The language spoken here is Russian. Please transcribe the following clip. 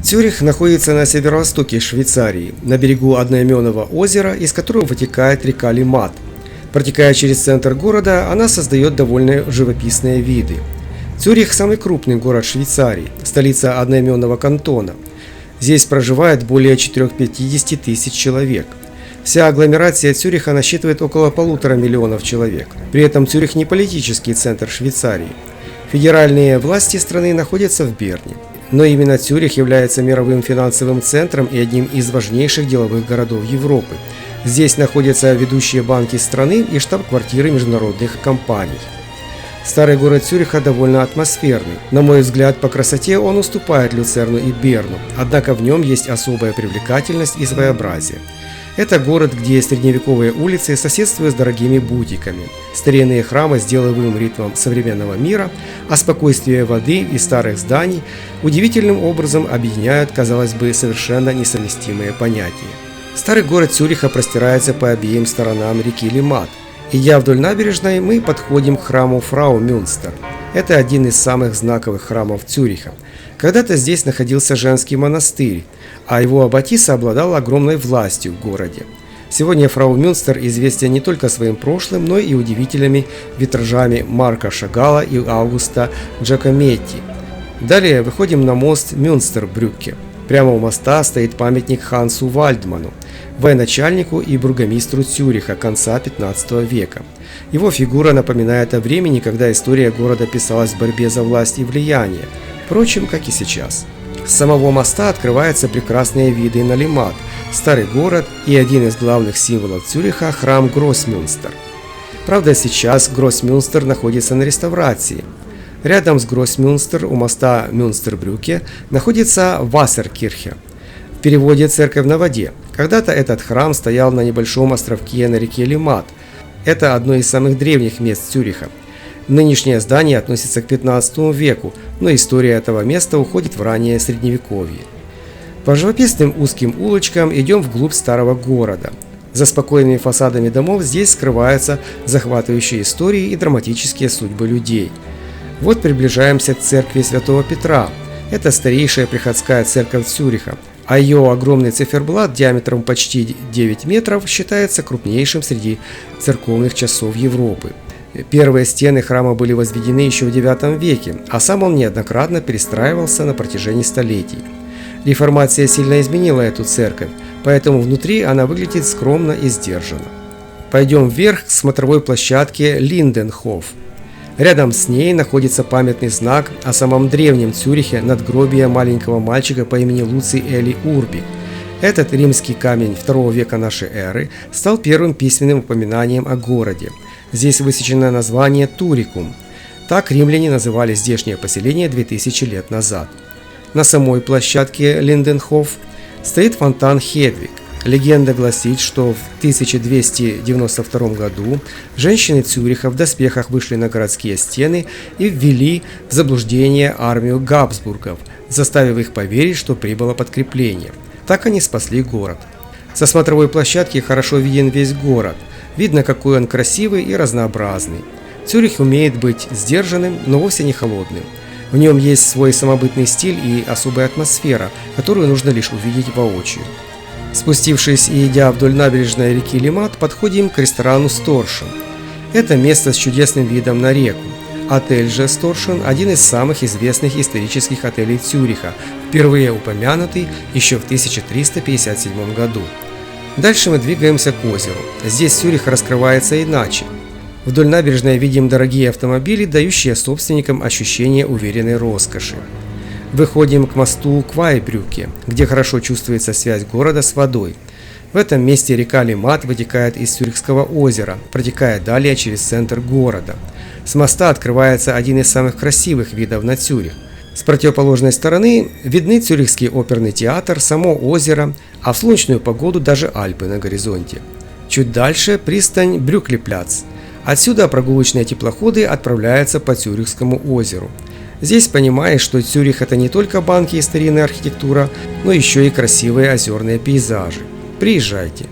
Цюрих находится на северо-востоке Швейцарии, на берегу одноименного озера, из которого вытекает река Лимат. Протекая через центр города, она создает довольно живописные виды. Цюрих – самый крупный город Швейцарии, столица одноименного кантона. Здесь проживает более 450 тысяч человек. Вся агломерация Цюриха насчитывает около 1,5 миллиона человек. При этом Цюрих не политический центр Швейцарии. Федеральные власти страны находятся в Берне. Но именно Цюрих является мировым финансовым центром и одним из важнейших деловых городов Европы. Здесь находятся ведущие банки страны и штаб-квартиры международных компаний. Старый город Цюриха довольно атмосферный. На мой взгляд, по красоте он уступает Люцерну и Берну, однако в нем есть особая привлекательность и своеобразие. Это город, где средневековые улицы соседствуют с дорогими бутиками, старинные храмы с деловым ритмом современного мира, а спокойствие воды и старых зданий удивительным образом объединяют, казалось бы, совершенно несовместимые понятия. Старый город Цюриха простирается по обеим сторонам реки Лимат. Идя вдоль набережной, мы подходим к храму Фрау Мюнстер. Это один из самых знаковых храмов Цюриха. Когда-то здесь находился женский монастырь, а его аббатиса обладала огромной властью в городе. Сегодня Фрау Мюнстер известен не только своим прошлым, но и удивительными витражами Марка Шагала и Аугуста Джакометти. Далее выходим на мост Мюнстербрюкке. Прямо у моста стоит памятник Хансу Вальдману, военачальнику и бургомистру Цюриха конца 15 века. Его фигура напоминает о времени, когда история города писалась в борьбе за власть и влияние, впрочем, как и сейчас. С самого моста открываются прекрасные виды на Лимат, старый город и один из главных символов Цюриха – храм Гроссмюнстер. Правда, сейчас Гроссмюнстер находится на реставрации. Рядом с Гроссмюнстер у моста Мюнстербрюкке находится Вассеркирхе, в переводе «церковь на воде». Когда-то этот храм стоял на небольшом островке на реке Лимат. Это одно из самых древних мест Цюриха. Нынешнее здание относится к 15 веку, но история этого места уходит в раннее средневековье. По живописным узким улочкам идем вглубь старого города. За спокойными фасадами домов здесь скрываются захватывающие истории и драматические судьбы людей. Вот приближаемся к церкви Святого Петра. Это старейшая приходская церковь Цюриха, а ее огромный циферблат диаметром почти 9 метров считается крупнейшим среди церковных часов Европы. Первые стены храма были возведены еще в IX веке, а сам он неоднократно перестраивался на протяжении столетий. Реформация сильно изменила эту церковь, поэтому внутри она выглядит скромно и сдержанно. Пойдем вверх к смотровой площадке Линденхоф. Рядом с ней находится памятный знак о самом древнем Цюрихе, надгробие маленького мальчика по имени Луций Эли Урби. Этот римский камень II века нашей эры стал первым письменным упоминанием о городе. Здесь высечено название Турикум. Так римляне называли здешнее поселение 2000 лет назад. На самой площадке Линденхоф стоит фонтан Хедвиг. Легенда гласит, что в 1292 году женщины Цюриха в доспехах вышли на городские стены и ввели в заблуждение армию Габсбургов, заставив их поверить, что прибыло подкрепление. Так они спасли город. Со смотровой площадки хорошо виден весь город. Видно, какой он красивый и разнообразный. Цюрих умеет быть сдержанным, но вовсе не холодным. В нем есть свой самобытный стиль и особая атмосфера, которую нужно лишь увидеть воочию. Спустившись и идя вдоль набережной реки Лимат, подходим к ресторану Сторшен. Это место с чудесным видом на реку. Отель же Сторшен – один из самых известных исторических отелей Цюриха, впервые упомянутый еще в 1357 году. Дальше мы двигаемся к озеру. Здесь Цюрих раскрывается иначе. Вдоль набережной видим дорогие автомобили, дающие собственникам ощущение уверенной роскоши. Выходим к мосту Квайбрюкке, где хорошо чувствуется связь города с водой. В этом месте река Лимат вытекает из Цюрихского озера, протекая далее через центр города. С моста открывается один из самых красивых видов на Цюрих. С противоположной стороны видны Цюрихский оперный театр, само озеро, а в солнечную погоду даже Альпы на горизонте. Чуть дальше пристань Брюклепляц. Отсюда прогулочные теплоходы отправляются по Цюрихскому озеру. Здесь понимаешь, что Цюрих – это не только банки и старинная архитектура, но еще и красивые озерные пейзажи. Приезжайте!